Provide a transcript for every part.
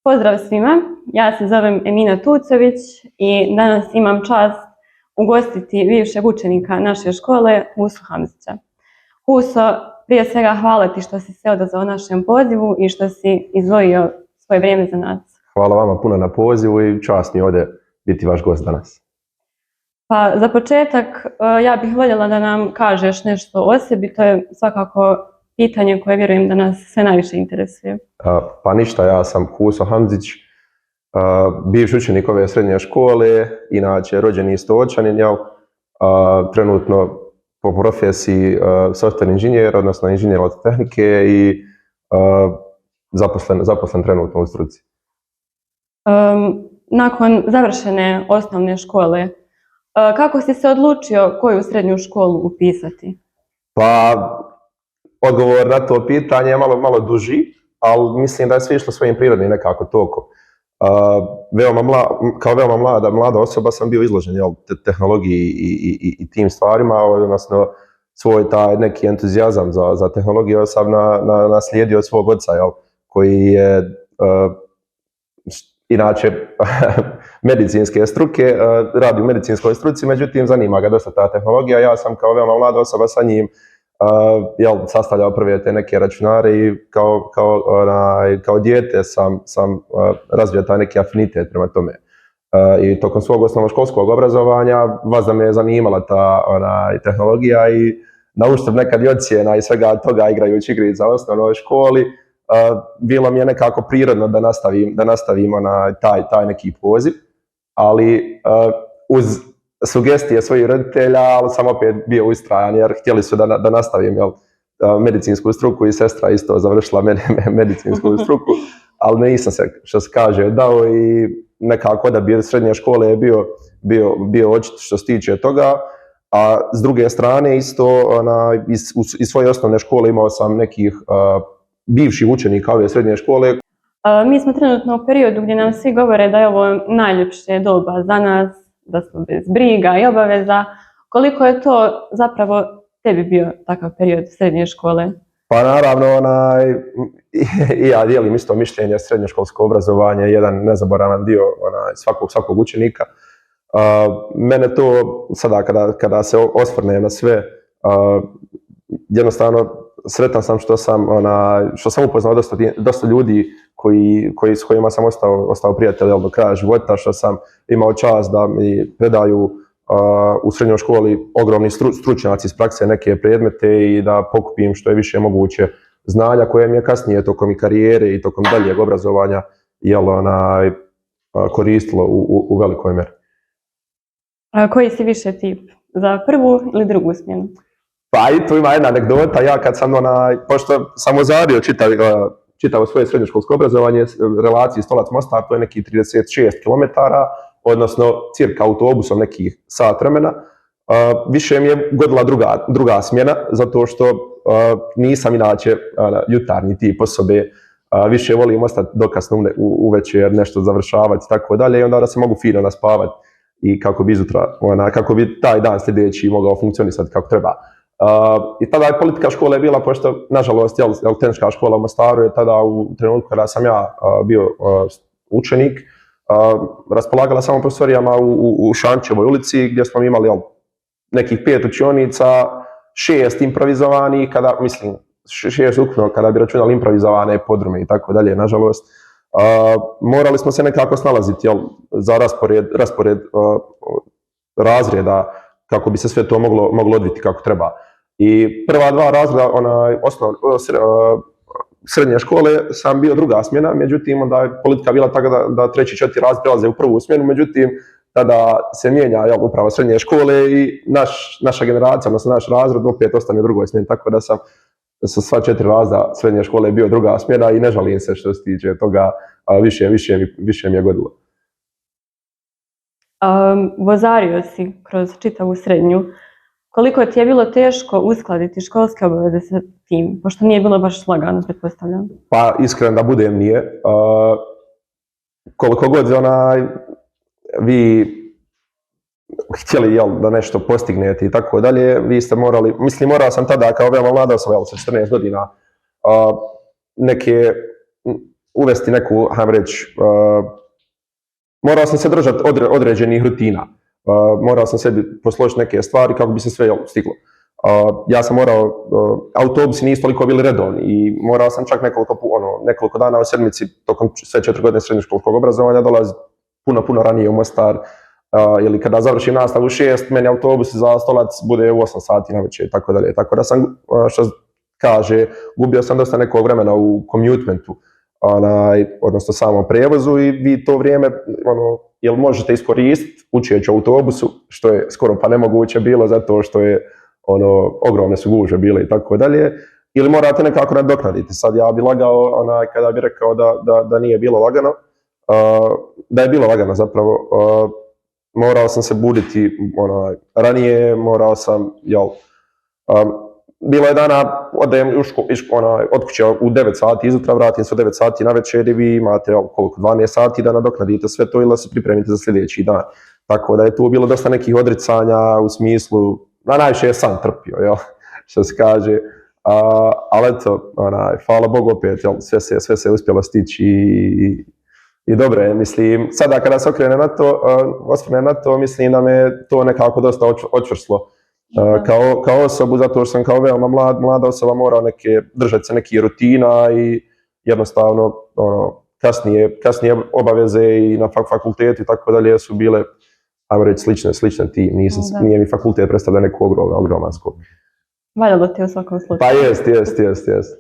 Pozdrav svima, ja se zovem Emina Tucović i danas imam čast ugostiti bivšeg učenika naše škole, Husu Hamzića. Huso, prije svega hvala ti što si se odazvao našem pozivu i što si izdvojio svoje vrijeme za nas. Hvala vama puno na pozivu i čast mi je ovdje biti vaš gost danas. Pa za početak ja bih voljela da nam kažeš nešto o sebi, to je svakako pitanje koje vjerujem da nas sve najviše interesuje. Pa ništa, ja sam Huso Hamzić, bivši učenik ove srednje škole, inače rođeni Stočanin, trenutno po profesiji software inženjer, odnosno inženjer elektrotehnike i zaposlen trenutno u struci. Nakon završene osnovne škole, kako si se odlučio koju srednju školu upisati? Pa, odgovor na to pitanje je malo duži, ali mislim da je sve išlo svojim prirodnim nekako tokom. Kao veoma mlada osoba sam bio izložen tehnologiji i tim stvarima, odnosno svoj taj neki entuzijazam za tehnologiju sam naslijedio od svog oca, koji je inače medicinske struke, radi u medicinskoj struci, međutim zanima ga dosta ta tehnologija. Ja sam kao veoma mlada osoba sa njim sastavljao prve te neke računare i kao dijete sam razvio taj neki afinitet prema tome. I tokom svog osnovnoškolskog obrazovanja vazda me je zanimala ta tehnologija i na uštrb nekad i ocjena i svega toga igrajući igrice u osnovnoj školi, bilo mi je nekako prirodno da nastavim taj neki poziv, ali uz sugestije svojih roditelja, ali sam opet bio ustrajan jer htjeli su da nastavim medicinsku struku i sestra isto završila medicinsku struku, ali nisam se, što se kaže, dao i nekako odabir srednje škole je bio očit što se tiče toga, a s druge strane isto iz svoje osnovne škole imao sam nekih bivših učenika ove srednje škole. Mi smo trenutno u periodu gdje nam svi govore da je ovo najljepše doba za nas, da smo bez briga i obaveza. Koliko je to zapravo tebi bio takav period srednje škole? Pa naravno, i ja dijelim isto mišljenje, srednjoškolsko obrazovanje je jedan nezaboravan dio svakog učenika. Mene to sada kada se osvrnem na sve, jednostavno sretan sam što sam upoznao dosta ljudi s kojima sam ostao prijatelj do kraja života, što sam imao čast da mi predaju u srednjoj školi ogromni stručnjaci iz prakse neke predmete i da pokupim što je više moguće znanja koje mi je kasnije tokom i karijere i tokom daljeg obrazovanja koristilo u velikoj mjeri. Koji si više tip? Za prvu ili drugu smjenu? Pa i tu ima jedna anegdota, ja kad sam pošto sam ozario čitavo svoje srednjoškolsko obrazovanje, relaciji Stolac-Mostar, to je neki 36 km, odnosno cirka autobusom nekih sat vremena. Više mi je godila druga smjena, zato što nisam inače jutarnji tip osobe, više volim ostati dokasno uvečer, nešto završavati i tako dalje, i onda da se mogu fino naspavati i kako bi taj dan sljedeći mogao funkcionisati kako treba. I tada je politika škole bila, pošto nažalost tehnička škola u Mostaru je tada u trenutku kada sam ja bio učenik, raspolagala samo prostorijama u Šančevoj ulici gdje smo imali nekih 5 učionica, 6 improvizovanih, 6 ukupno kada bi računali improvizovane podrume i tako dalje, nažalost. Morali smo se nekako snalaziti za raspored razreda kako bi se sve to moglo odviti kako treba. I prva 2 razreda srednje škole sam bio druga smjena, međutim onda je politika bila tako da 3. i 4. razred prelaze u prvu smjenu, međutim tada se mijenja upravo srednje škole i naša generacija, odnosno naš razred opet ostane u drugoj smjeni, tako da sam sa sva 4 razreda srednje škole bio druga smjena i ne žalim se što se tiče toga, više mi je godilo. Vozario si kroz čitavu srednju. Koliko ti je bilo teško uskladiti školske obaveze sa tim, pošto nije bilo baš lagano, pretpostavljam? Pa iskreno da budem nije. Koliko god vi htjeli da nešto postignete i tako dalje, vi ste morao sam tada kao veoma mlada osoba, sa 14 godina, neke uvesti neku, hajmo reći, morao sam se držati određenih rutina. Morao sam sebi posložiti neke stvari kako bi se sve stiglo. Ja sam morao, autobusi nisu toliko bili redovni i morao sam čak nekoliko dana u sedmici tokom sve 4 godine srednjoškolskog obrazovanja dolaziti puno ranije u Mostar. Ili kada završim nastavu u 6, meni autobus za Stolac bude u 8 sati navečer i tako dalje. Tako da sam, što kaže, gubio sam dosta nekog vremena u commutementu, odnosno samom prijevozu i vi to vrijeme, jel možete iskoristiti učeći u autobusu, što je skoro pa nemoguće bilo zato što je ogromne su gužve bile i tako dalje, ili morate nekako nadoknaditi. Sad ja bi lagao kada bi rekao da nije bilo lagano, da je bilo lagano zapravo. Morao sam se buditi ranije, morao sam, bilo je dana, odem od kuće u 9 sati izutra, vratim se u 9 sati na večer i vi imate 12 sati da nadoknadite sve to ili da se pripremite za sljedeći dan. Tako da je tu bilo dosta nekih odricanja u smislu, najviše je sam trpio, što se kaže. Ali eto, hvala Bogu opet, sve se uspjelo stići i dobro je, mislim, sada kada se osvrnem na to, mislim da me to nekako dosta očvrslo kao osobu, zato što sam kao veoma mlada osoba morao držati se nekih rutina i jednostavno kasnije obaveze i na fakultetu i tako dalje su bile, ajmo reći, slične ti. Nije mi fakultet predstavlja neku ogroman skop. Valjalo ti u svakom slučaju. Pa jest.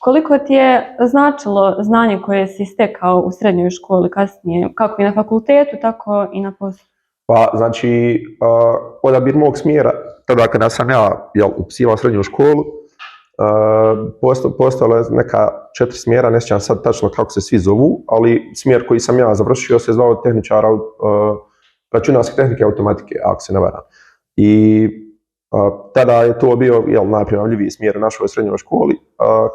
Koliko ti je značilo znanje koje si stekao u srednjoj školi kasnije, kako i na fakultetu, tako i na poslu? Pa, znači, odabir mog smjera, tada kada sam ja upisivao srednju školu, postojala je neka 4 smjera, ne sjećam sad tačno kako se svi zovu, ali smjer koji sam ja završio se zvao tehničara računarske tehnike i automatike, ako se ne varam. I tada je to bio najprijavljiviji smjer u našoj srednjoj školi.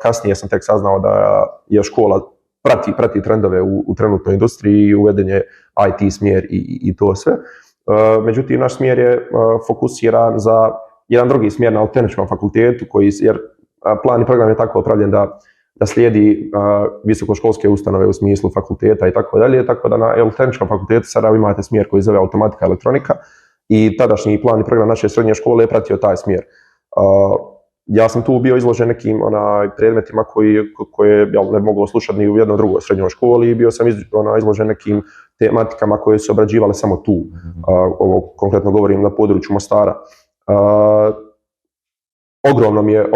Kasnije sam tek saznao da je škola prati trendove u trenutnoj industriji i uveden je IT smjer i to sve. Međutim, naš smjer je fokusiran za jedan drugi smjer na tehničkom fakultetu, jer plan i program je tako opravljen da slijedi visokoškolske ustanove u smislu fakulteta i tako dalje. Tako da na tehničkom fakultetu sada imate smjer koji zove automatika i elektronika i tadašnji plan i program naše srednje škole je pratio taj smjer. Ja sam tu bio izložen nekim predmetima koje ne moglo slušati ni u jednoj drugoj srednjoj školi i bio sam izložen nekim tematikama koje su obrađivale samo tu. Ovo konkretno govorim na području Mostara.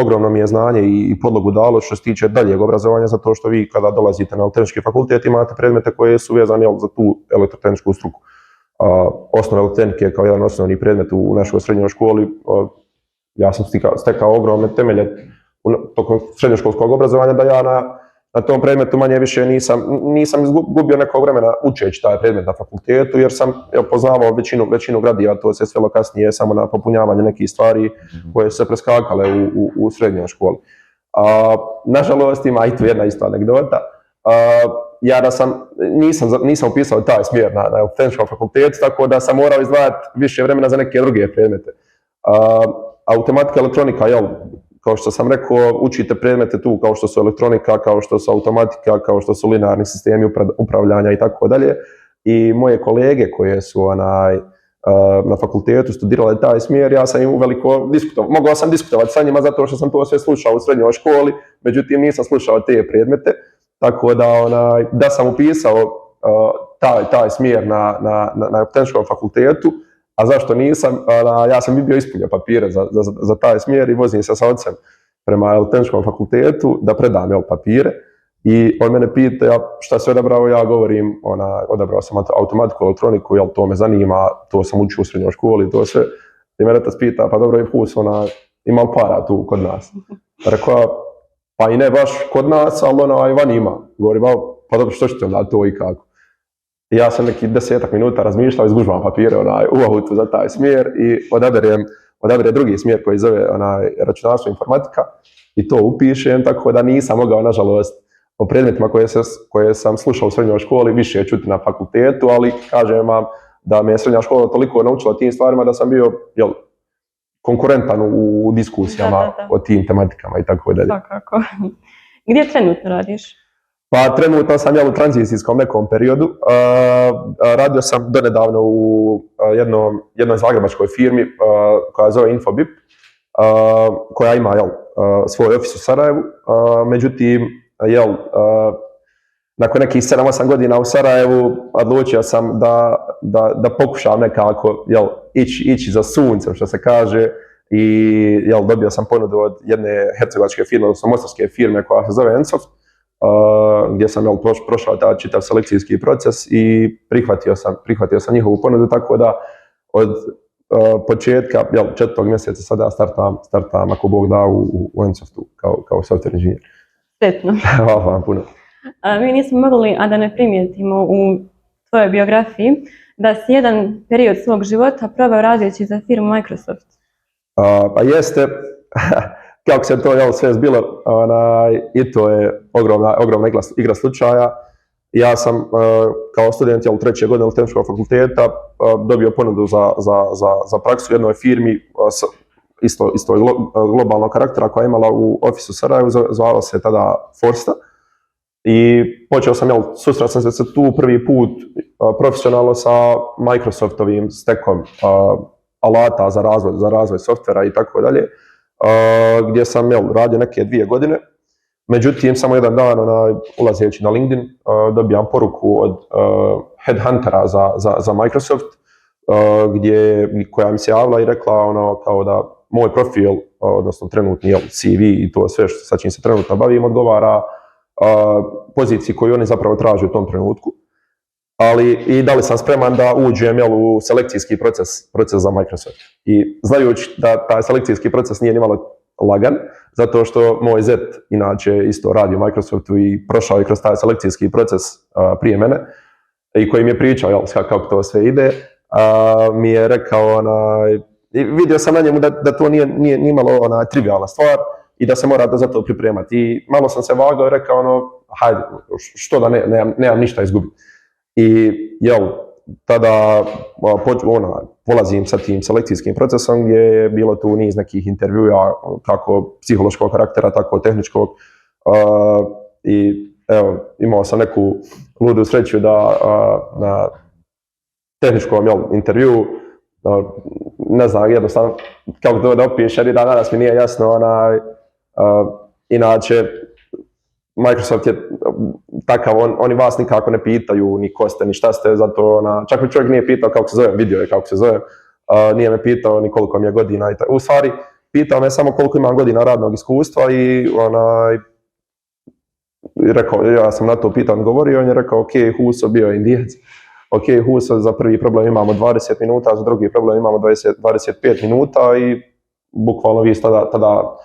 Ogromno mi je znanje i podlogu dalo što se tiče daljeg obrazovanja, zato što vi kada dolazite na tehnički fakultet imate predmete koje su vezane za tu elektrotehničku struku. Osnove elektrotehnike kao jedan osnovni predmet u našoj srednjoj školi. Ja sam stekao ogromne temelje tokom srednjoškolskog obrazovanja da ja na tom predmetu manje više nisam izgubio nekog vremena učeći taj predmet na fakultetu, jer sam poznavao većinu gradiva, to se svelo kasnije samo na popunjavanje nekih stvari koje su se preskakale u srednjoj školi. Nažalost, ima i tu jedna ista anegdota. Ja nisam upisao taj smjer na tehničkom fakultetu, tako da sam morao izdvajati više vremena za neke druge predmete. Automatika, elektronika, kao što sam rekao, učite predmete tu kao što su elektronika, kao što su automatika, kao što su linearni sistemi upravljanja i tako dalje. I moje kolege koje su na fakultetu studirale taj smjer, ja sam im uveliko diskutovao. Mogao sam diskutovati sa njima zato što sam to sve slušao u srednjoj školi, međutim nisam slušao te predmete. Tako da sam upisao taj smjer na tehničkom fakultetu, a zašto nisam, ja sam bio ispunio papire za taj smjer i vozim se sa ocem prema tehničkom fakultetu da predam papire i on mene pita šta si odabrao, ja govorim odabrao sam automatiku, elektroniku, to me zanima, to sam učio u srednjoj školi, to sve. I mene tas pita, pa dobro, ima li para tu kod nas? Rekao, pa i ne baš kod nas, ali van ima. Govorim, pa dobro, što ćete onda to i kako? I ja sam neki 10 minuta razmišljao, izgužvam papire u autu za taj smjer i odaberem drugi smjer koji zove računarstvo informatika i to upišem, tako da nisam mogao, nažalost, o predmetima koje sam slušao u srednjoj školi više čuti na fakultetu, ali kažem vam da me je srednja škola toliko naučila tim stvarima da sam bio konkurentan u diskusijama o tim tematikama i tako dalje. Svakako. Gdje trenutno radiš? Pa trenutno sam u tranzicijskom nekom periodu. Radio sam donedavno u jednoj zagrebačkoj firmi koja zove Infobip, koja ima svoj ofis u Sarajevu. Međutim, nakon nekih 7-8 godina u Sarajevu odlučio sam da pokušam nekako ići za suncem, što se kaže, i dobio sam ponudu od jedne hercegovačke firme, odnosno mostarske firme koja se zove Ensoft, gdje sam prošao taj čitav selekcijski proces i prihvatio sam njihovu ponudu, tako da od početka 4. mjeseca sada startam ako Bog da u Ensoftu kao software inženjer. Sretno. Hvala vam puno. Mi nismo mogli, a da ne primijetimo u tvojoj biografiji, da si jedan period svog života proveo radeći za firmu Microsoft. Pa jeste, kako se to sve zbilo, i to je ogromna igra slučaja. Ja sam kao student 3. godine Tehničkog fakulteta dobio ponudu za praksu u jednoj firmi isto globalnog karaktera koja je imala u ofisu Sarajevu, zvala se tada Forsta. I počeo sam, susreo sam se tu prvi put profesionalno sa Microsoftovim stekom alata za razvoj softvera i tako dalje, gdje sam radio neke 2 godine. Međutim, samo jedan dan ulazeći na LinkedIn dobijam poruku od headhuntera za Microsoft, koja mi se javila i rekla kao da moj profil, odnosno trenutni CV i to sve sa čim se trenutno bavim, odgovara poziciji koju oni zapravo traže u tom trenutku. Ali i da li sam spreman da uđem u selekcijski proces za Microsoft. I znajući da taj selekcijski proces nije nimalo lagan, zato što moj zet inače isto radi u Microsoftu i prošao je kroz taj selekcijski proces prije mene i koji mi je pričao kako to sve ide, mi je rekao, vidio sam na njemu da to nije nimalo trivialna stvar i da se mora za to pripremati. I malo sam se vagao i rekao, hajde, što da nemam ništa izgubiti. I tada polazim sa tim selekcijskim procesom gdje je bilo tu niz nekih intervjua, kako psihološkog karaktera, tako tehničkog. I imao sam neku ludu sreću da na tehničkom intervju, ne znam jednostavno kako to da opišem, i da danas mi nije jasno, inače Microsoft je takav, oni vas nikako ne pitaju ni ko ste, ni šta ste, zato čak mi čovjek nije pitao kako se zovem, vidio je kako se zovem, nije me pitao ni koliko mi je godina, u stvari pitao me samo koliko imam godina radnog iskustva i rekao, ja sam na to pitanje govorio, on je rekao, ok, Huso bio je Indijac, ok, Huso, za prvi problem imamo 20 minuta, za drugi problem imamo 25 minuta i bukvalno vi tada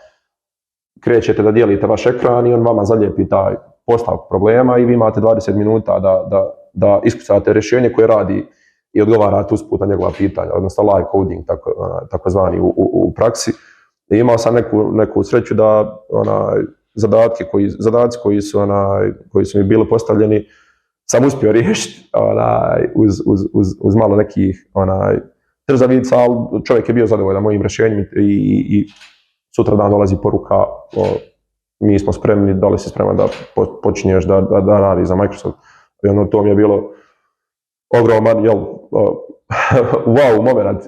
krećete da dijelite vaš ekran i on vama zalijepi taj postavak problema i vi imate 20 minuta da iskucate rješenje koje radi i odgovarate usput na njegova pitanja, odnosno live coding, takozvani u praksi. I imao sam neku sreću da zadaci koji su mi bili postavljeni sam uspio riješiti uz malo nekih trzavica, ali čovjek je bio zadovoljan mojim rješenjem i sutra dan dolazi poruka, mi smo spremni, da li si spreman da počinješ da radi za Microsoft. I to mi je bilo ogroman wow moment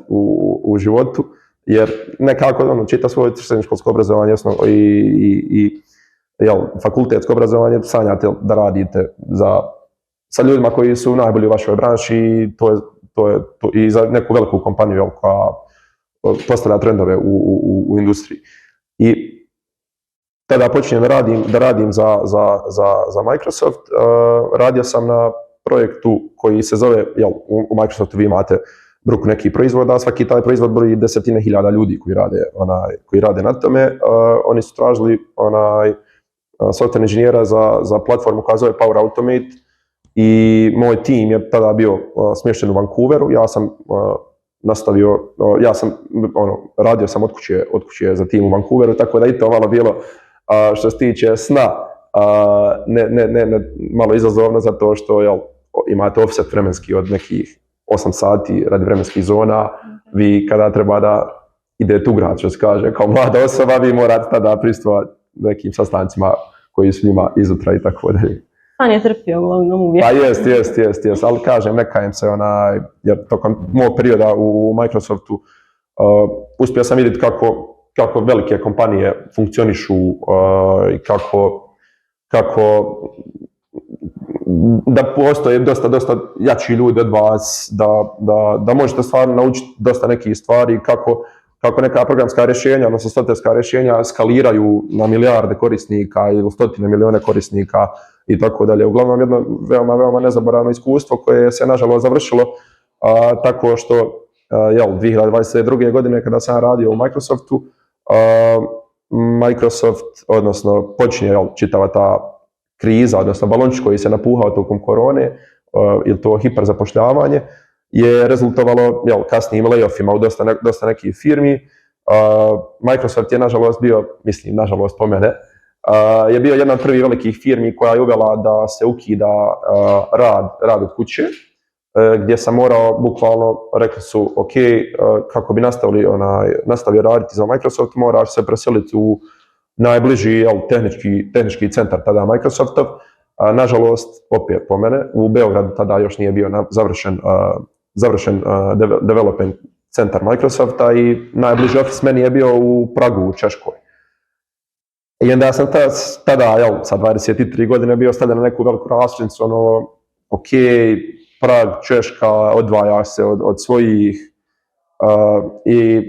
u životu, jer nekako čita svoje srednjoškolsko obrazovanje i fakultetsko obrazovanje, sanjate da radite sa ljudima koji su najbolji u vašoj branši i to je i za neku veliku kompaniju koja postavlja trendove u industriji. I tada počinjem da radim za Microsoft. Radio sam na projektu koji se zove, u Microsoftu vi imate bruku nekih proizvoda, svaki taj proizvod broji 10.000 ljudi koji rade na tome. Oni su tražili software inženjera za platformu koja zove Power Automate i moj tim je tada bio smješten u Vancouveru. Ja sam radio sam od kuće za tim u Vancouveru, tako da i to malo bilo što se tiče sna, ne malo izazovno, zato što imate offset vremenski od nekih 8 sati radi vremenskih zona. Vi kada treba da idete u grad, što se kaže, kao mlada osoba, vi morate tada prisustvovati nekim sastancima koji su njima izutra i tako dalje. San je trpio uglavnom uvijek. Pa jest, ali kažem, ne kajem se, jer tokom mog perioda u Microsoftu uspio sam vidjeti kako velike kompanije funkcionišu i kako da postoje dosta jači ljudi od vas, da možete stvarno naučiti dosta nekih stvari, kako neka programska rješenja, odnosno softverska rješenja skaliraju na milijarde korisnika ili stotine milijune korisnika i tako dalje. Uglavnom jedno veoma nezaboravno iskustvo koje se nažalost završilo tako što 2022. godine kada sam radio u Microsoftu, Microsoft, odnosno počinje čitava ta kriza, odnosno balončić koji se napuhao tokom korone, ili to hiperzapošljavanje, je rezultovalo kasnijim layoffima u dosta nekih firmi. Microsoft je nažalost bio, mislim nažalost po mene, je bio jedna od prvih velikih firmi koja je uvela da se ukida rad od kuće, gdje sam morao, bukvalno rekli su ok, kako bi nastavio raditi za Microsoft, moraš se preseliti u najbliži tehnički centar tada Microsoftov. Nažalost, opet po mene, u Beogradu tada još nije bio završen development centar Microsofta i najbliži office meni je bio u Pragu u Češkoj. I onda sam tada sa 23 godine bio stavljen na neku veliku raskrsnicu, ok, Prag, Češka, odvaja se od svojih i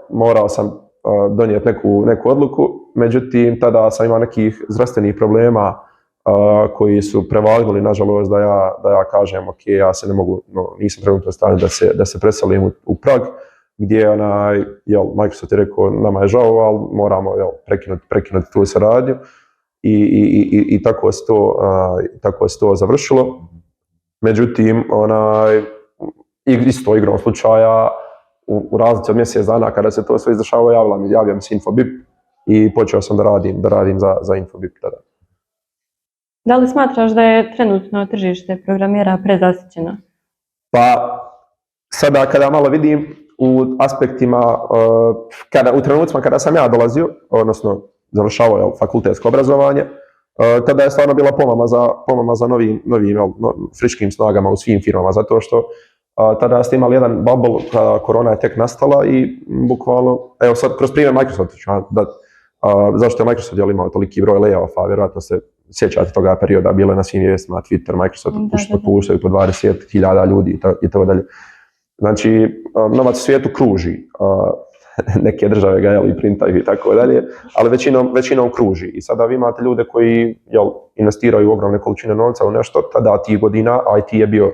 morao sam donijeti neku odluku, međutim tada sam imao nekih zdravstvenih problema koji su prevagnuli, nažalost, da ja kažem ok, ja se ne mogu, nisam trenutno stavljen da se preselim u Prag, gdje Microsoft je rekao nama je žao, ali moramo prekinuti tu saradnju i tako se to završilo. Međutim, isto igrom slučaja, u razlici od mjesec dana kada se to sve izdešavalo, javio mi se Infobip i počeo sam da radim za Infobip tada. Da li smatraš da je trenutno tržište programera prezasićeno? Pa, sada kada malo vidim u aspektima, u trenucima kada sam ja dolazio, odnosno završavao fakultetsko obrazovanje, tada je stvarno bila pomama za novim friškim snagama u svim firmama, zato što tada ste imali jedan bubble kada korona je tek nastala i bukvalno, evo sad kroz primjer Microsofta ću dati, zašto je Microsoft imao toliki broj layoffa, vjerojatno se sjećate toga perioda, bilo je na svim vijestima, Twitter, Microsoft puštaju po 20.000 ljudi i tako dalje. Znači, novac u svijetu kruži, neke države ga printaju i tako dalje, ali većinom kruži. I sada vi imate ljude koji investiraju ogromne količine novca u nešto, tada tih godina IT je bio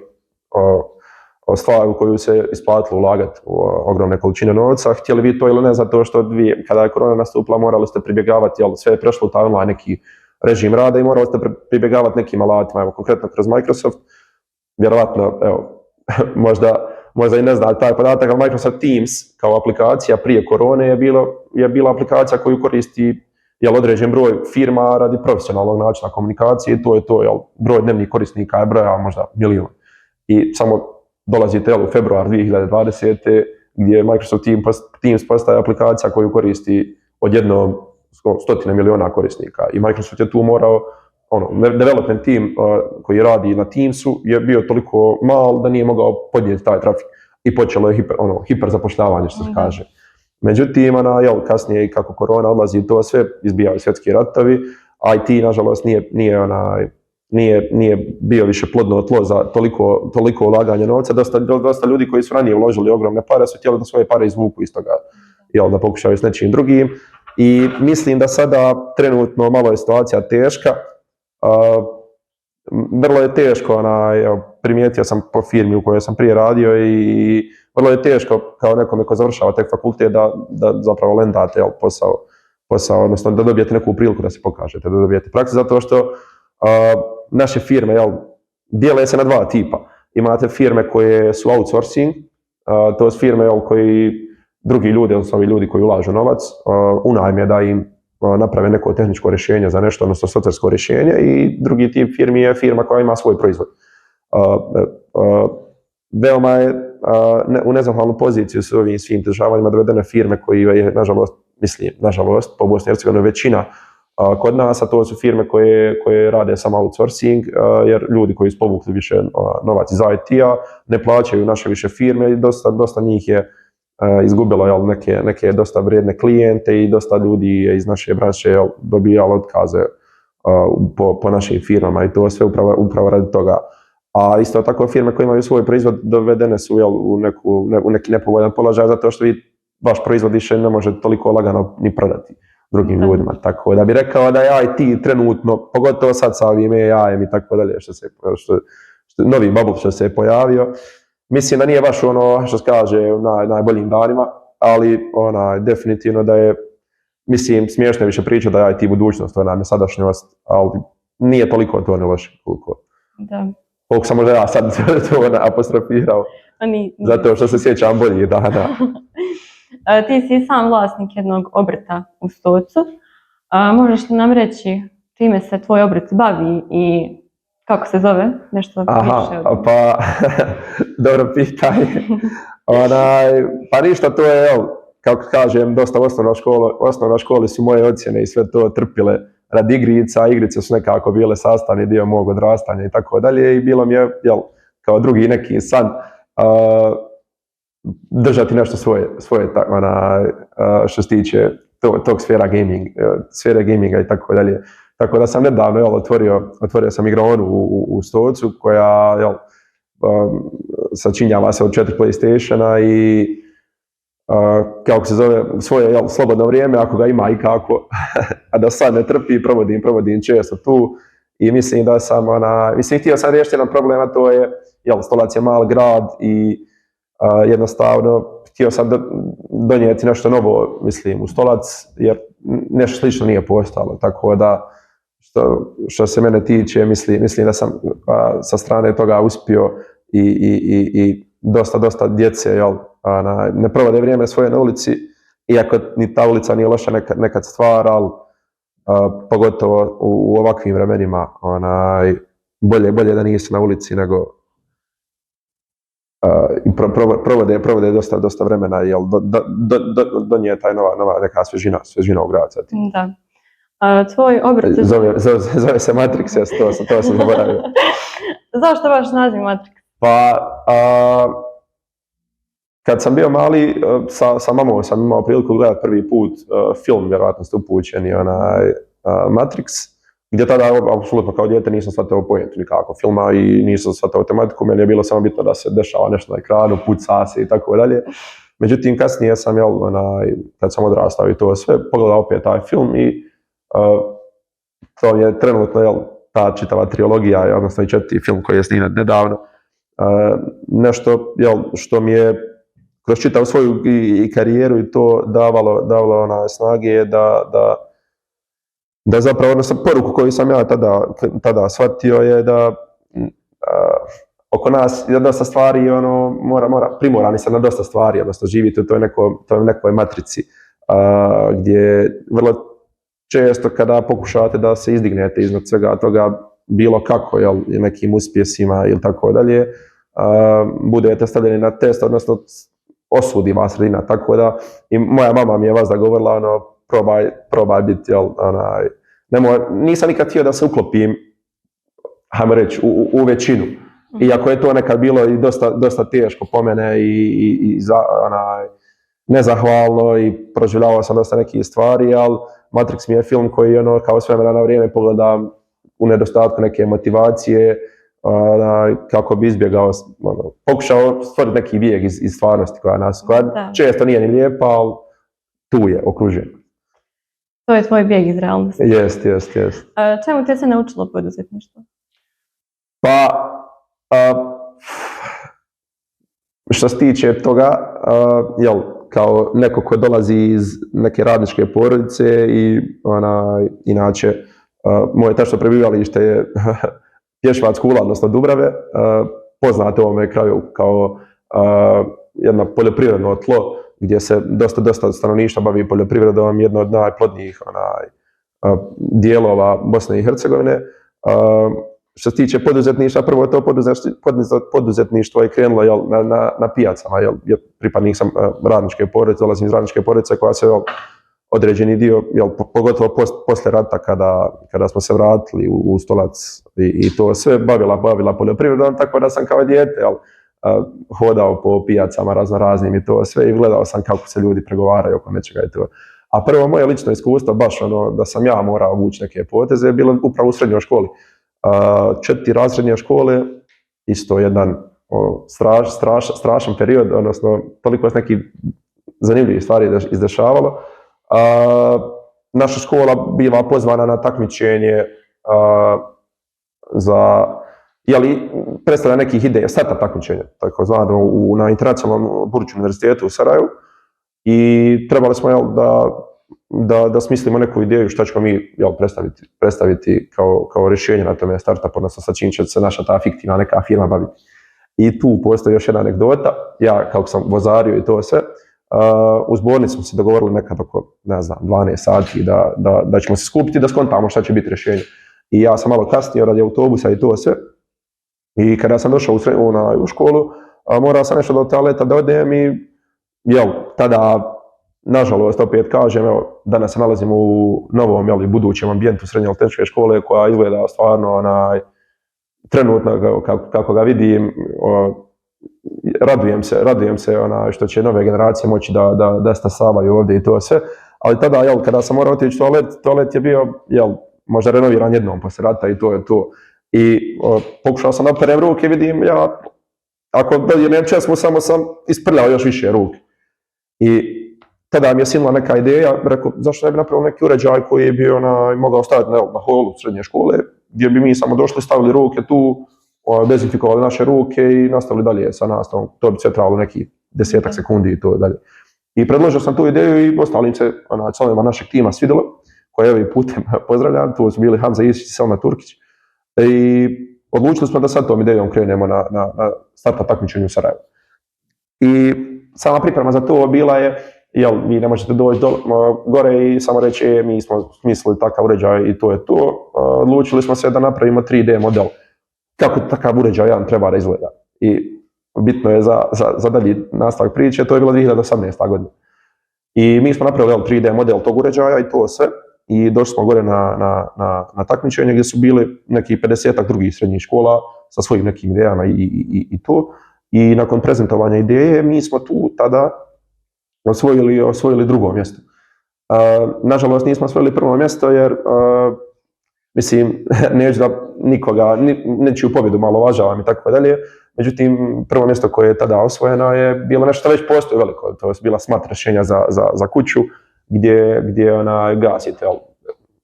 stvar u koju se isplatilo ulagati ogromne količine novca. Htjeli vi to ili ne, zato što kada je korona nastupila morali ste pribjegavati, sve je prešlo u taj online neki režim rada i morali ste pribjegavati nekim alatima. Evo, konkretno kroz Microsoft, vjerovatno, možda i ne zna taj podatak, ali Microsoft Teams kao aplikacija prije korone je bila aplikacija koju koristi određen broj firma radi profesionalnog načina komunikacije i to je to, broj dnevnih korisnika je broja možda milijun. I samo dolazite u februar 2020. gdje Microsoft Teams postaje aplikacija koju koristi odjednom stotine miliona korisnika. I Microsoft je tu morao, development team koji radi na Teamsu je bio toliko mal da nije mogao podnijeti taj trafik. I počelo je hiper zapošljavanje, što se kaže. Međutim, kasnije i kako korona odlazi i to sve, izbijaju svjetski ratovi, IT nažalost nije bio više plodno tlo za toliko ulaganja novca. Dosta ljudi koji su ranije uložili ogromne pare su htjeli da svoje pare izvuku iz toga, da pokušaju s nečim drugim. I mislim da sada trenutno malo je situacija teška. Vrlo je teško, primijetio sam po firmi u kojoj sam prije radio i vrlo je teško kao nekome ko završava tek fakultet da zapravo lendate posao, odnosno da dobijete neku priliku da se pokažete, da dobijete praksu, zato što naše firme dijele se na dva tipa. Imate firme koje su outsourcing, to su firme koji drugi ljudi, odnosno ovi ljudi koji ulažu novac, unajme da im naprave neko tehničko rješenje za nešto, odnosno softversko rješenje, i drugi tip firmi je firma koja ima svoj proizvod. Veoma je u nezahvalnu poziciju s ovim svim dešavanjima dovedene firme koji je, nažalost, po Bosni i Hercegovini većina kod nas, a to su firme koje rade samo outsourcing, jer ljudi koji su povukli više novac iz IT-a ne plaćaju naše više firme i dosta njih je izgubilo neke dosta vrijedne klijente i dosta ljudi je iz naše branše dobijalo otkaze po našim firmama i to sve upravo radi toga. A isto tako firme koje imaju svoj proizvod dovedene su u neki nepovoljan položaj zato što vi vaš proizvod više ne može toliko lagano ni prodati drugim ljudima. Tako da bi rekao da je IT trenutno, pogotovo sad sa ovim AI-em i tako dalje, novi bubble što se je pojavio, mislim da nije baš ono što se kaže u najboljim danima, ali definitivno da je, mislim, smiješno je više pričati da je IT budućnost, to nam je sadašnjost, ali nije toliko to ne loše koliko. Da. Koliko sam možda ja sad to apostrofirao, zato što se sjećam boljih dana. Ti si sam vlasnik jednog obrta u Stocu. Možeš li nam reći čime se tvoj obrt bavi i kako se zove? Nešto više od... Pa, dobro pitanje. Pa ništa, to je, kako kažem, dosta osnovna škole su moje ocjene i sve to trpile radi igrica. Igrice su nekako bile sastavni dio mog odrastanja i tako dalje i bilo mi je, kao drugi neki san, držati nešto svoje što se tiče tog sfere gaminga i tako dalje. Tako da sam nedavno otvorio sam igraonu u Stocu koja sačinjava se od 4 PlayStationa i kako se zove, svoje slobodno vrijeme, ako ga ima i kako, a da sad ne trpi, provodim često tu i mislim da sam, htio sam riješiti jedan problem, a to je, Stolac je mal grad i jednostavno htio sam donijeti nešto novo, mislim, u Stolac, jer nešto slično nije postojalo, tako da što se mene tiče, mislim da sam sa strane toga uspio i dosta djece, ne provode vrijeme svoje na ulici, iako ni ta ulica nije loša nekad stvar, ali pogotovo u ovakvim vremenima, bolje da nisu na ulici nego provode dosta vremena, donije taj nova neka svježina u grad. Da. Tvoj obrt... Zove se Matrix, to sam zaboravio. Zašto baš naziv Matrix? Pa, kad sam bio mali, sa mamom sam imao priliku gledati prvi put film, vjerojatno ste upućeni, Matrix, gdje tada, apsolutno kao dijete, nisam shvatio pojentu nikako filma i nisam shvatio tematiku, meni je bilo samo bitno da se dešava nešto na ekranu, puca se i tako dalje. Međutim, kasnije sam, kad sam odrastao i to sve, pogledao opet taj film i to je trenutno, ta čitava trilogija, odnosno i 4. film koji je snimat nedavno, nešto što mi je kroz čitavu svoju i karijeru i to davalo snage da zapravo, odnosno poruku koju sam ja tada shvatio je da oko nas je dosta stvari, primorani se na dosta stvari, odnosno živite u toj nekoj matrici gdje vrlo često kada pokušavate da se izdignete iznad svega toga bilo kako, nekim uspjesima ili tako dalje, budete stavljeni na test, odnosno osudi vas sredina, tako da i moja mama mi je vazda govorila, probaj biti, nisam nikad htio da se uklopim, hajmo reći, u većinu. Iako je to nekad bilo i dosta teško po mene i nezahvalno i proživljavao sam dosta nekih stvari, ali Matrix mi je film koji kao s vremena na vrijeme pogledam u nedostatku neke motivacije, kako bi izbjegao, pokušao stvoriti neki bijeg iz stvarnosti koja često nije ni lijepa, ali tu je okružen. To je tvoj bijeg iz realnosti. Jest. Čemu te se naučilo poduzetništvo? Pa, što se tiče toga, kao neko ko dolazi iz neke radničke porodice i inače, moje tačno prebivalište je Pješvac Kula, odnosno Dubrave, poznato u ovome kraju kao jedno poljoprivredno tlo gdje se dosta stanovništva bavi poljoprivredom, jedno od najplodnijih dijelova Bosne i Hercegovine. Što se tiče poduzetništva, prvo to poduzetništvo je krenulo na pijacama, jer pripadnik sam radničke porodice, dolazim iz radničke porodice koja se određeni dio, pogotovo poslije rata kada smo se vratili u Stolac i to sve bavila poljoprivredom, tako da sam kao dijete hodao po pijacama raznim i to sve i gledao sam kako se ljudi pregovaraju oko nečega i to. A prvo moje lično iskustvo, baš da sam ja morao vući neke poteze, je bilo upravo u srednjoj školi. 4 razredne škole, isto jedan strašan period, odnosno toliko je nekih zanimljivih stvari izdešavalo. Naša škola biva pozvana na takmičenje za predstavlja nekih ideja, starta takmičenja, takozvano na Internacionalnom Burić univerzitetu u Sarajevu i trebali smo da smislimo neku ideju šta ćemo mi predstaviti kao rješenje na tome startup, odnosno sa čim će se naša ta fiktivna neka firma baviti. I tu postoji još jedna anegdota, ja kako sam vozario i to sve, u zbornici smo se dogovorili nekad oko, 12 sati da ćemo se skupiti da skontamo šta će biti rješenje. I ja sam malo kasnije radi autobusa i to sve. I kada sam došao u školu, morao sam nešto do toaleta da odem i tada, nažalost, opet kažem, danas se nalazimo u novom budućem ambijentu srednje tehničke škole koja izgleda stvarno trenutno kako ga vidim, radujem se što će nove generacije moći da stasavaju ovdje i to sve, ali tada kada sam morao otići toalet je bio možda renoviran jednom poslije rata i to je to. I pokušao sam da perem ruke, vidim ako dodijem česmu samo sam isprljao još više ruke. I tada mi je sinula neka ideja, rekao zašto ne bi napravio neki uređaj koji je bio mogao staviti na holu srednje škole, gdje bi mi samo došli, stavili ruke tu, dezinfikovali naše ruke i nastavili dalje sa nastavom. To bi sve trebalo neki 10 sekundi i to dalje. I predložio sam tu ideju i ostalim se članovima našeg tima svidjelo, koje i putem pozdravljam, tu su bili Hamza Isić i Selma Turkić. I odlučili smo da sad tom idejom krenemo na startup takmičenju u Sarajevu. I sama priprema za to bila je, vi ne možete doći gore i samo reći mi smo smislili takav uređaj i to je to. Odlučili smo se da napravimo 3D model kako takav uređaj jedan treba da izgleda. I bitno je za dalji nastavak priče, to je bilo 2018. godina. I mi smo napravili 3D model tog uređaja i to sve. I došli smo gore na takmičenje gdje su bili neki 50-ak drugih srednjih škola sa svojim nekim idejama i to. I nakon prezentovanja ideje mi smo tu tada osvojili drugo mjesto. Nažalost nismo osvojili prvo mjesto jer neću da nikoga, nečiju pobjedu malo uvažavam i tako dalje. Međutim, prvo mjesto koje je tada osvojeno je bilo nešto što već postoji veliko. To je bila smart rješenja za kuću gdje gasite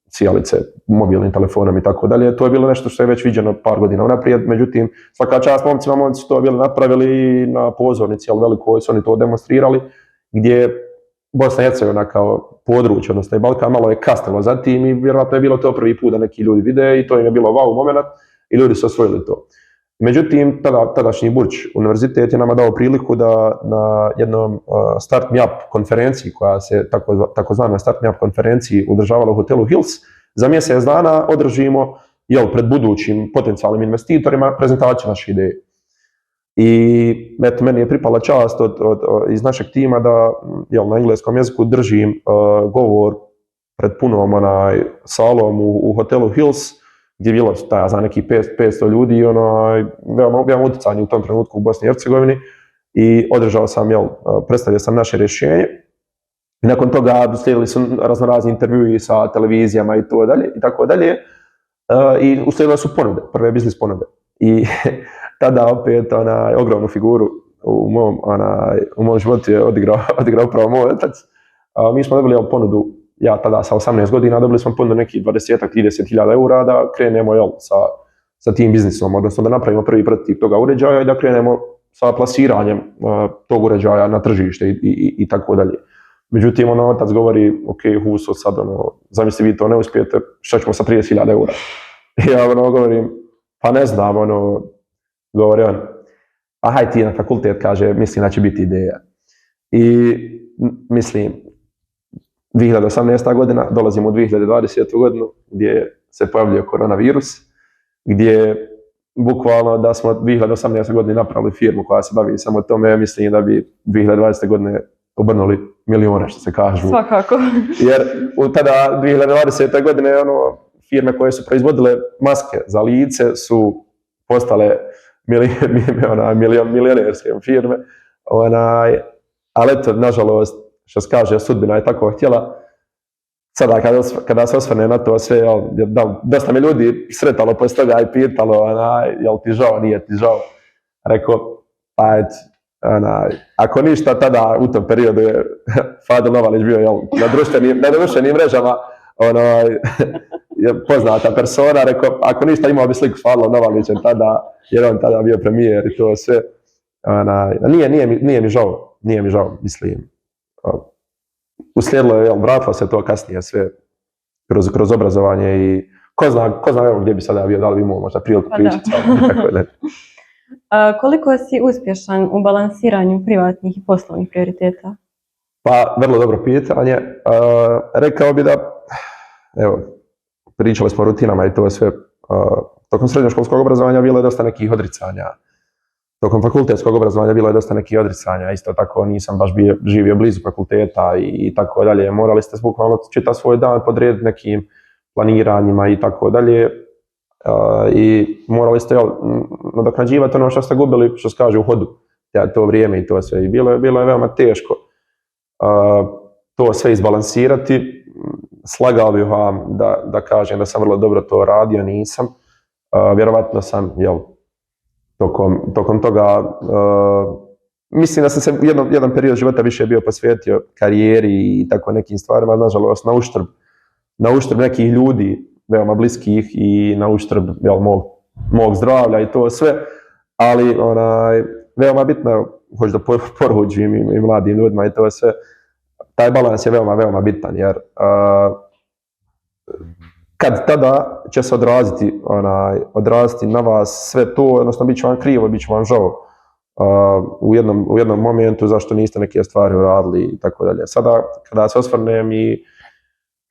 sijalice mobilnim telefonom i tako dalje. To je bilo nešto što je već viđeno par godina unaprijed, međutim svaka čast momci su to bili napravili na pozornici, velikoj su oni to demonstrirali, gdje Bosna i Hercegovina kao područje, odnosno i Balkan, malo je kasnilo za tim i vjerojatno je bilo to prvi put da neki ljudi vide i to im je bilo wow moment i ljudi su osvojili to. Međutim, tadašnji Burić univerzitet je nama dao priliku da na jednom Start Me Up konferenciji, koja se takozvana Start Me Up konferenciji održavala u hotelu Hills, za mjesec dana održimo pred budućim potencijalnim investitorima prezentaciju naše ideje. I meni je pripala čast iz našeg tima da na engleskom jeziku držim govor pred punom salom u hotelu Hills, gdje je bilo nekih 500 ljudi i veoma utjecanje u tom trenutku u Bosni i Hercegovini i održao sam, predstavio sam naše rješenje. I nakon toga slijedili su raznorazni intervjui sa televizijama i to dalje i tako dalje. I uslijedile su ponude, prve biznis ponude. I tada opet ogromnu figuru u mom životu je odigrao upravo moj otac. Mi smo dobili ponudu, ja tada sa 18 godina, dobili smo ponudu nekih 20-30 hiljada eura da krenemo sa tim biznisom, odnosno da napravimo prvi prototip toga uređaja i da krenemo sa plasiranjem tog uređaja na tržište i tako dalje. Međutim, otac govori, ok, Huso, sad zamisli vi to ne uspijete, šta ćemo sa 30.000 eura? I ja govorim, pa ne znam, govori on, a haj ti na fakultet, kaže, mislim da će biti ideja. I mislim, 2018. godina, dolazimo u 2020. godinu, gdje se pojavljuje koronavirus, gdje bukvalno da smo 2018. godine napravili firmu koja se bavi samo tome, mislim da bi 2020. godine obrnuli milijone, što se kažu. Svakako. Jer u tada 2020. godine firme koje su proizvodile maske za lice su postale milionerske firme. Ali eto, nažalost, što se kaže, sudbina je tako htjela. Sada kada se osvrne na to sve, dosta me ljudi sretalo poslije toga i pitalo, jel ti žao, nije ti žao. Rekao, pa eto, ako ništa, tada u tom periodu je Fadil Novalić bio na društvenim mrežama poznata persona. Rekao, ako ništa, imao bi sliku s Fadilom Novalićem tada, jer on tada bio premijer i to sve. Nije mi žao, mislim. Uslijedilo je, vratilo se to kasnije sve kroz obrazovanje i ko zna gdje bi sada bio, da li bi imao možda priliku pričati. Koliko si uspješan u balansiranju privatnih i poslovnih prioriteta? Pa, vrlo dobro pitanje. Rekao bi da, evo, pričali smo o rutinama i to sve. Tokom srednjoškolskog obrazovanja bilo je dosta nekih odricanja. Tokom fakultetskog obrazovanja bilo je dosta nekih odricanja, isto tako nisam baš živio blizu fakulteta i tako dalje. Morali ste bukvalno čitav svoj dan podrediti nekim planiranjima i tako dalje. I morali ste nadoknađivati ono što ste gubili, što se kaže, u hodu, to vrijeme i to sve. I bilo je veoma teško to sve izbalansirati. Slagao bih vam da kažem da sam vrlo dobro to radio, nisam. Vjerovatno sam, tokom toga, mislim da sam se jedan period života više bio posvetio karijeri i tako nekim stvarima, nažalost na uštrb nekih ljudi veoma bliskih i na uštrb mog zdravlja i to sve, ali veoma bitno, hoću da poručim i mladim ljudima i to sve, taj balans je veoma bitan, jer kad tada će se odraziti na vas sve to, odnosno bit će vam krivo, bit će vam žao u jednom momentu zašto niste neke stvari uradili i tako dalje. Sada kada se osvrnem i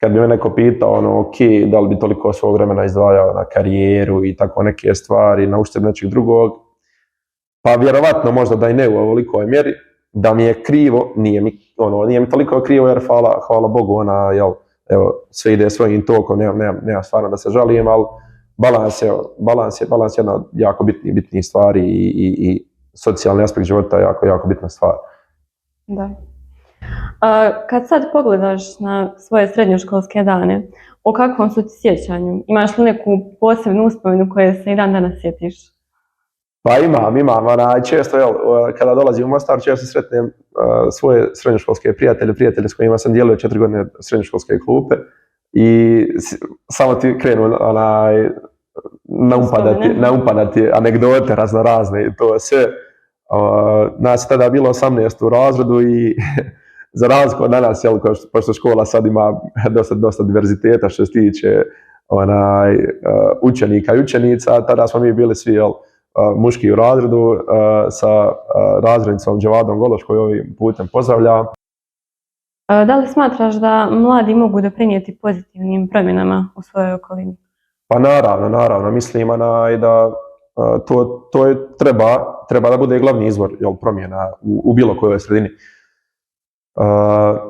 kad bi me neko pitao, ok, da li bi toliko svog vremena izdvajao na karijeru i tako neke stvari, na uštrb nečeg drugog, pa vjerovatno možda da i ne u ovolikoj mjeri, da mi je krivo, nije mi toliko krivo jer hvala Bogu, evo, sve ide svojim tokom, nema stvarno da se žalim, ali balans je jedna od jako bitnih stvari i socijalni aspekt života je jako bitna stvar. Da. Kad sad pogledaš na svoje srednjoškolske dane, o kakvom su ti sjećanju? Imaš li neku posebnu uspomenu koje se i dan danas sjetiš? Pa imam. Često, kada dolazim u Mostar, često sretnem svoje srednjoškolske prijatelje s kojima sam dijelio 4 godine srednjoškolske klupe i samo ti krenu naupadati anegdote razne i to sve. Nas je tada bilo 18 u razredu i za razliku od danas, pošto škola sad ima dosta diverziteta što se tiče učenika i učenica, tada smo mi bili svi muški u razredu sa razrednicom Đevadom Gološ koju ovim putem pozdravljam. Da li smatraš da mladi mogu doprinijeti pozitivnim promjenama u svojoj okolini? Pa naravno. Mislim da to treba da bude glavni izvor promjena u bilo kojoj sredini.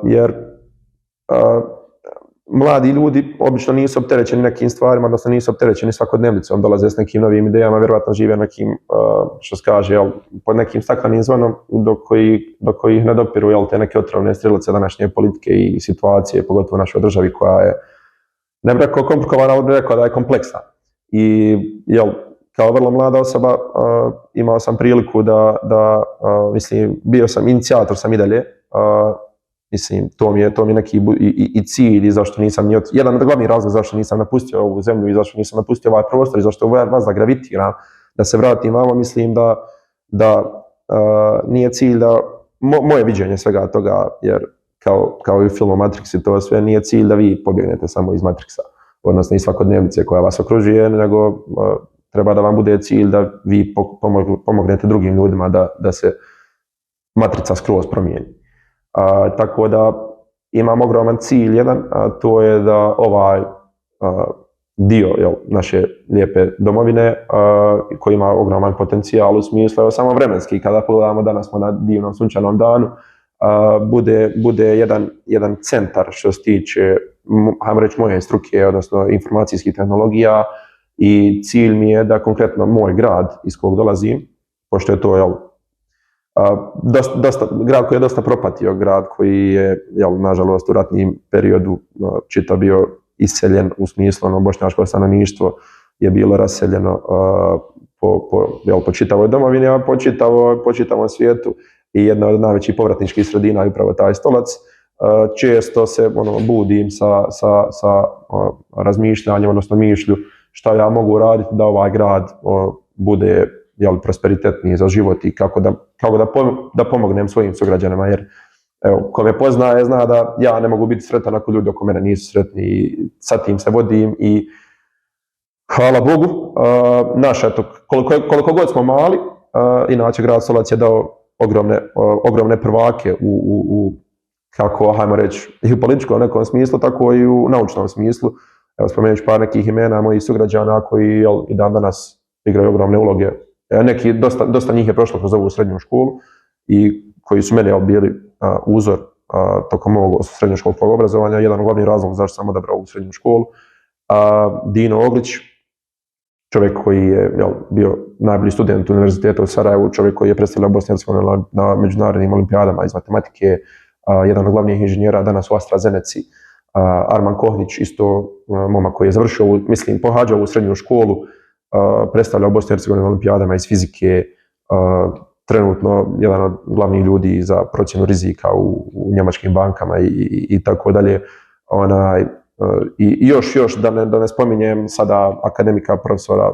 Jer mladi ljudi obično nisu opterećeni nekim stvarima, odnosno nisu opterećeni svakodnevnicom, dolaze s nekim novim idejama, vjerojatno žive nekim, što se kaže, pod nekim staklenim zvonom do kojih ne dopiru te neke otrovne strelice današnje politike i situacije, pogotovo u našoj državi koja je, ne bih rekao komplikovana, ali bih rekao da je kompleksna. I kao vrlo mlada osoba imao sam priliku mislim, bio sam inicijator sam i dalje. Mislim, to mi je neki i cilj i zašto nisam, jedan od glavnih razloga zašto nisam napustio ovu zemlju i zašto nisam napustio ovaj prostor i zašto vas da gravitiram, da se vratim vamo, mislim da nije cilj da, moje viđenje svega toga, jer kao i u filmu Matrix i to sve, nije cilj da vi pobjegnete samo iz Matrixa, odnosno iz svakodnevnice koja vas okružuje, nego treba da vam bude cilj da vi pomognete drugim ljudima da se matrica skroz promijeni. Tako da imam ogroman cilj jedan, a to je da ovaj dio naše lijepe domovine koji ima ogroman potencijal u smislu samo vremenski, kada pogledamo danas smo na divnom sunčanom danu, bude jedan centar što se tiče, hajmo reći, moje struke, odnosno informacijskih tehnologija, i cilj mi je da konkretno moj grad iz kojeg dolazim, pošto je to grad koji je dosta propatio, grad koji je, nažalost, u ratnim periodu čitav bio iseljen, u smislu bošnjačko stanovništvo je bilo raseljeno po čitavoj domovini, a po čitavom svijetu, i jedna od najvećih povratničkih sredina je upravo taj Stolac. Često se budim sa razmišljanjem, odnosno mišlju šta ja mogu raditi da ovaj grad bude prosperitetniji za život i kako da pomognem svojim sugrađanima, jer evo, ko me poznaje zna da ja ne mogu biti sretan ako ljudi oko mene nisu sretni, i sa tim se vodim. I hvala Bogu, koliko god smo mali, inače grad Stolac je dao ogromne prvake u kako, hajmo reći, i u političkom nekom smislu, tako i u naučnom smislu. Evo, spomenut ću par nekih imena mojih sugrađana koji i dan danas igraju ogromne uloge. Neki, dosta njih je prošlo kroz ovu srednju školu i koji su meni bili uzor tokom mog srednjoškolskog obrazovanja. Jedan od glavnih razloga zašto sam odabrao ovu srednju školu. Dino Oglić, čovjek koji je bio najbolji student Univerziteta u Sarajevu, čovjek koji je predstavljao Bosnu i Hercegovinu na međunarodnim olimpijadama iz matematike, jedan od glavnih inženjera danas u AstraZeneci. Arman Kohnić, isto momak koji je završio, pohađao ovu srednju školu, predstavljao Bosnu i Hercegovinu na olimpijadama iz fizike, trenutno jedan od glavnih ljudi za procjenu rizika u njemačkim bankama i tako dalje. I još da ne spominjem sada akademika, profesora,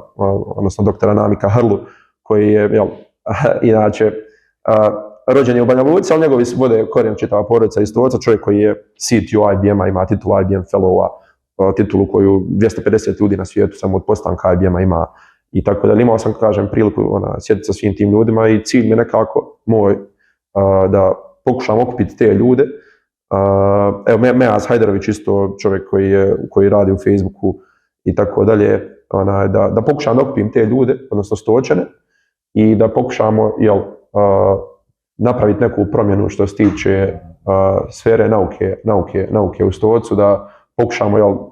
odnosno doktora Namika Hrlu, koji je inače rođen je u Banja Luci, ali njegovi vode korijen čitava porodica iz Stolca, čovjek koji je CTO IBM-a, ima titulu IBM Fellowa, titulu koju 250 ljudi na svijetu samo od postanka IBM-a ima, i tako da. Imao sam, kažem, priliku sjediti sa svim tim ljudima, i cilj mi je nekako moj da pokušam okupiti te ljude. Evo, Meaz Hajdarović, isto čovjek koji radi u Facebooku i tako dalje, da pokušam da okupim te ljude, odnosno Stočane, i da pokušamo napraviti neku promjenu što se tiče sfere nauke u Stolcu, da pokušamo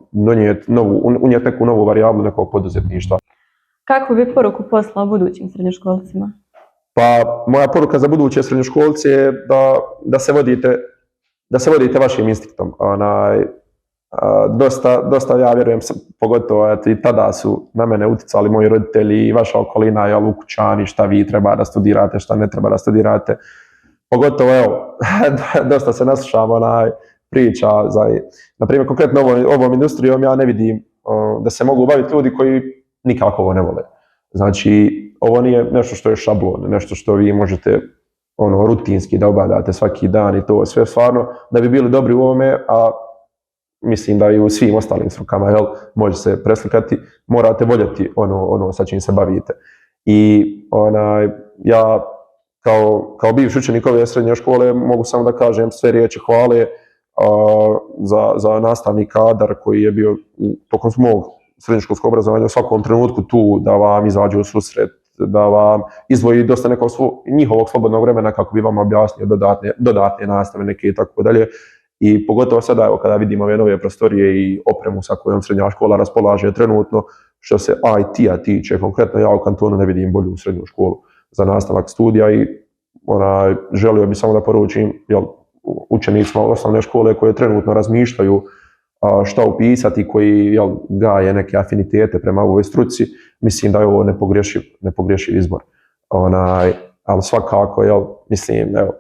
unijeti neku novu varijablu nekog poduzetništva. Kakvu bi poruku poslao budućim srednjoškolcima? Pa, moja poruka za buduće srednjoškolce je da se vodite vašim instinktom. Dosta, ja vjerujem, pogotovo i tada su na mene utjecali moji roditelji i vaša okolina, ukućani, šta vi treba da studirate, šta ne treba da studirate. Pogotovo, evo, dosta se naslušam priča na primjer, konkretno ovom industrijom, ja ne vidim da se mogu baviti ljudi koji nikako ovo ne vole. Znači, ovo nije nešto što je šablon, nešto što vi možete rutinski da obavljate svaki dan, i to sve stvarno, da bi bili dobri u ovome, a mislim da i u svim ostalim strukama, može se preslikati, morate voljeti ono sa čim se bavite. I ja kao bivši učenik ove srednje škole mogu samo da kažem sve riječi hvale za nastavni kadar koji je bio tokom mog srednjoškolskog obrazovanja u svakom trenutku tu da vam izađe u susret, da vam izdvoji dosta nekog njihovog slobodnog vremena kako bi vam objasnio dodatne nastave neke i tako dalje. I pogotovo sada, evo, kada vidimo ove nove prostorije i opremu sa kojom srednja škola raspolaže trenutno, što se IT-a tiče, konkretno ja u kantonu ne vidim bolju srednju školu za nastavak studija, i želio bih samo da poručim učenicima osnovne škole koje trenutno razmišljaju šta upisati, koji gaje neke afinitete prema ovoj struci, mislim da je ovo nepogrešiv izbor. Ali svakako, mislim, evo,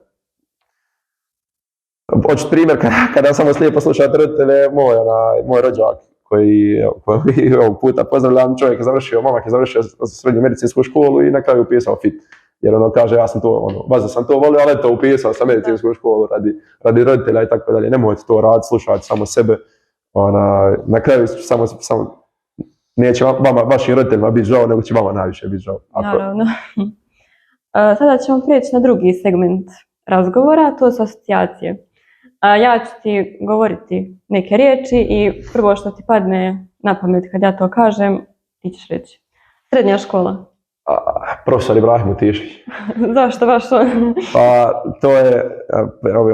hoću primjer, kada samo slijepo slušate roditelje, moj rođak koji ovog puta pozdravljam, momak je završio srednju medicinsku školu i na kraju upisao FIT. Jer kaže, ja sam to, baš sam to volio, ali eto, upisao sam medicinsku školu radi roditelja i tako dalje. Nemojte to raditi, slušajte samo sebe. Na kraju samo neće vašim roditeljima biti žao, nego će vama najviše biti žao. Naravno. Sada ćemo prijeći na drugi segment razgovora, to su asocijacije. Ja ću ti govoriti neke riječi i prvo što ti padne na pamet kad ja to kažem, ti ćeš reći. Srednja škola. Profesor Ibrahim Utišić. Zašto baš on? Pa to je,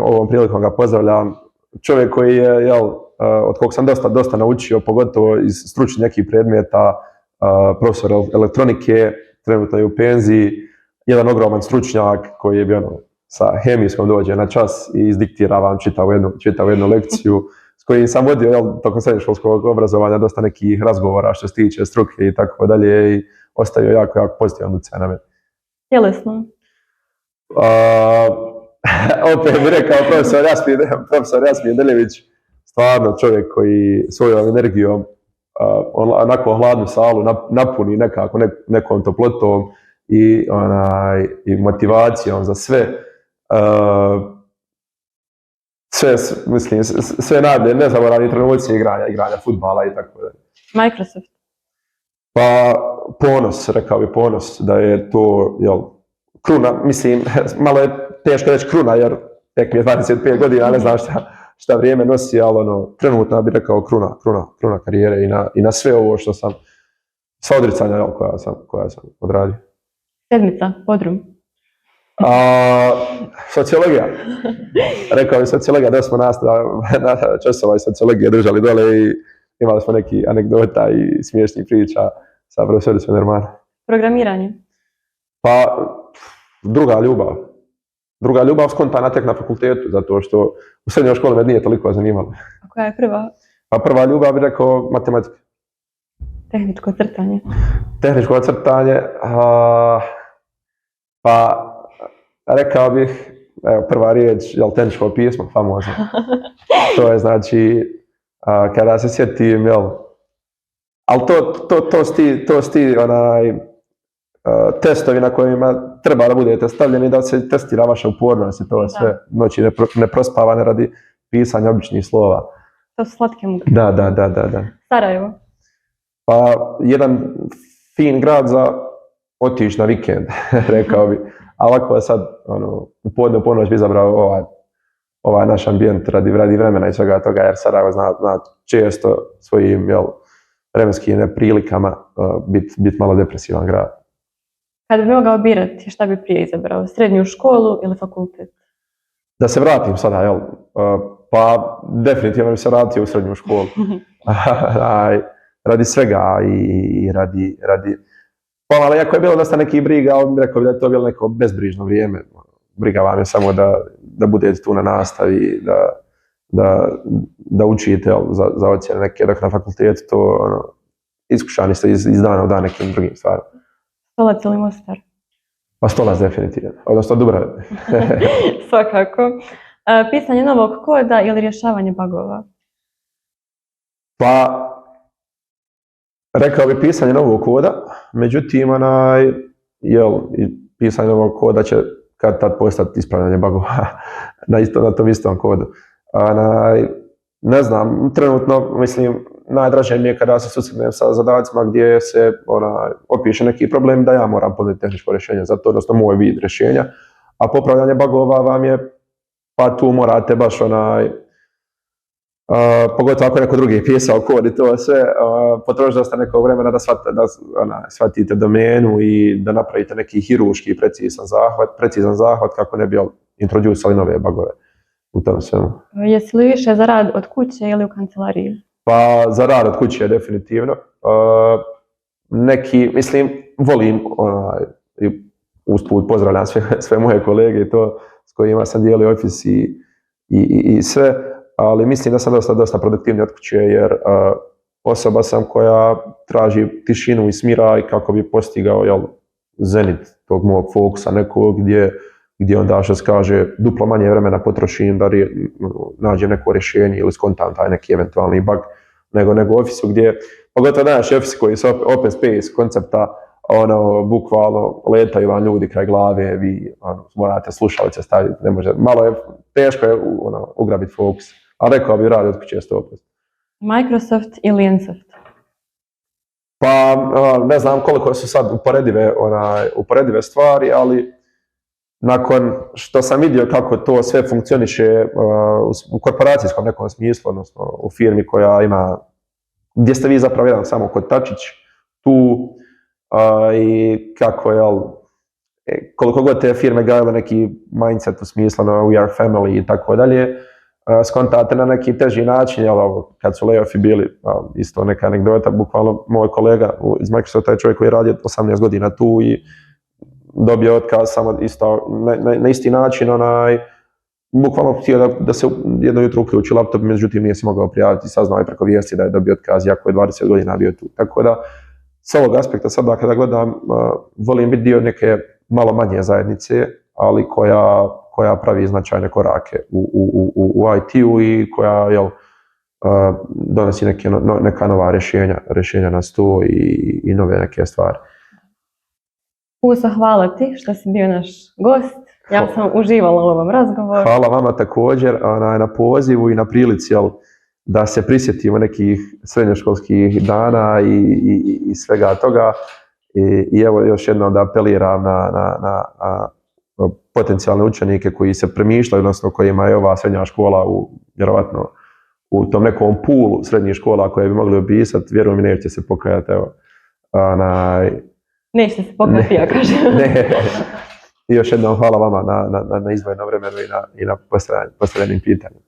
ovom prilikom ga pozdravljam, čovjek koji je, od kog sam dosta naučio, pogotovo iz stručnih nekih predmeta, profesor elektronike, trenutno je u penziji, jedan ogroman stručnjak koji je bio sa hemijskom dođe na čas i izdiktira vam čitavu jednu lekciju, s kojim sam vodio tokom srednjoškolskog obrazovanja dosta nekih razgovora što se tiče struke i tako dalje i ostavio jako pozitivan utjecaj na mene. Tjelesno. Opet bih rekao profesor Jasmin Deljević, stvarno čovjek koji svojom energijom onako hladnu salu napuni nekako nekom toplotom i motivacijom za sve. Sve nezaboravni trenuci igranja fudbala i tako dalje. Microsoft. Pa rekao bi ponos da je to, kruna, mislim, malo je teško reći kruna jer tek mi je 25 godina, ne znam šta vrijeme nosi, ali trenutno bi rekao kruna karijere i na sve ovo što sam, sva odricanja koja sam odradio. Sedmica, Bodrum. Sociologija. Rekao bi sociologija, da smo nas na časova i sociologije držali dole i imali smo neki anegdota i smiješnih priča sa profesoricom Nerman. Programiranje. Pa, druga ljubav skontana tek na fakultetu, zato što u srednjoj školi me nije toliko zanimalo. A koja je prva? Pa prva ljubav bi rekao matematika. Tehničko crtanje. Tehničko crtanje, pa rekao bih, prva riječ, tehničko pismo, famozno. To je znači, kada se sjetim, ali to su ti testovi na kojima treba da budete stavljeni da se testira vaša upornost i to je sve noći neprospavane radi pisanja običnih slova. To su slatke muke. Da. Sarajevo. Pa jedan fin grad za otići na vikend, rekao bi. A ovako je sad, u podne u ponoć bi izabrao ovaj naš ambijent radi vremena i svega toga, jer Sarajevo zna često svojim vremenskim neprilikama biti malo depresivan grad. Kad bi mogao birati, šta bi prije izabrao? Srednju školu ili fakultet? Da se vratim sada, pa definitivno bi se vratio u srednju školu. Radi svega i radi... Pa, iako je bilo dosta nekih briga, ali bi rekao da je to bilo neko bezbrižno vrijeme. Briga vam je samo da budete tu na nastavi, da učite za ocjene neke, dok na fakultetu to iskušani ste iz dana u dan nekim drugim stvarima. Stolac ili Mostar? Pa Stolac definitivno, odnosno Dubrave. Svakako. Pisanje novog koda ili rješavanje bugova? Pa, rekao bi pisanje novog koda, međutim, pisanje novog koda će kad tad postati ispravljanje bugova na tom istom kodu. Ne znam, trenutno, mislim, najdraže mi je kada se susretnem sa zadacima gdje se opiše neki problem da ja moram ponuditi tehničko rješenje za to, odnosno moj vid rješenja, a popravljanje bugova vam je, pa tu morate baš pogotovo ako neko drugi je pisao kod i to sve, potrošiti dosta nekog vremena da shvatite domenu i da napravite neki hirurški precizan zahvat kako ne bi introducirali nove bugove u tom svemu. Jesi li više za rad od kuće ili u kancelariji? Pa za rad od kuće definitivno. Mislim, volim usput pozdravljam sve moje kolege i to s kojima sam dijelio ofis i sve, ali mislim da sam dosta produktivni od kuće jer osoba sam koja traži tišinu i smira i kako bi postigao zenit tog mog fokusa nekog gdje onda što se kaže duplo manje vremena potrošim da nađem neko rješenje ili skontam taj neki eventualni bug nego u ofisu gdje, pogotovo naši ofisi koji su open space koncepta, bukvalno letaju vam ljudi kraj glave, vi morate slušalice staviti, ne može, malo je teško ugrabiti fokus, a rekao bi radi od kuće 100%. Microsoft ili Ensoft? Pa ne znam koliko su sad uporedive stvari, ali nakon što sam vidio kako to sve funkcioniše u korporacijskom nekom smislu, odnosno u firmi koja ima, gdje ste vi zapravo jedan samo kotačić tu i kako koliko god te firme gajale neki mindset u smislu we are family i tako dalje, skontate na neki teži način, jel, kad su layoffi bili, isto neka anegdota, bukvalno moj kolega iz Microsofta je čovjek koji radi 18 godina tu i dobio otkaz samo isto na isti način, bukvalno htio da se jedno jutro uključi laptop, međutim nije se mogao prijaviti, saznao je preko vijesti da je dobio otkaz, iako je 20 godina bio tu. Tako da, s ovog aspekta sada kada gledam, volim biti dio neke malo manje zajednice, ali koja pravi značajne korake u IT-u i koja donosi neka nova rješenja na sto i nove neke stvari. Huso, hvala ti što si bio naš gost. Ja sam uživala u ovom razgovoru. Hvala vama također na pozivu i na prilici da se prisjetimo nekih srednjoškolskih dana i svega toga. I evo još jednom da apeliram na potencijalne učenike koji se premišljaju, odnosno kojima je ova srednja škola vjerovatno u tom nekom poolu srednjih škola koje bi mogli opisati, vjerujem mi neće se pokajati. Neće se pokajati, ja kažem. Ne. I još jednom hvala vama na izdvojenom vremenu i na postavljenim pitanjima.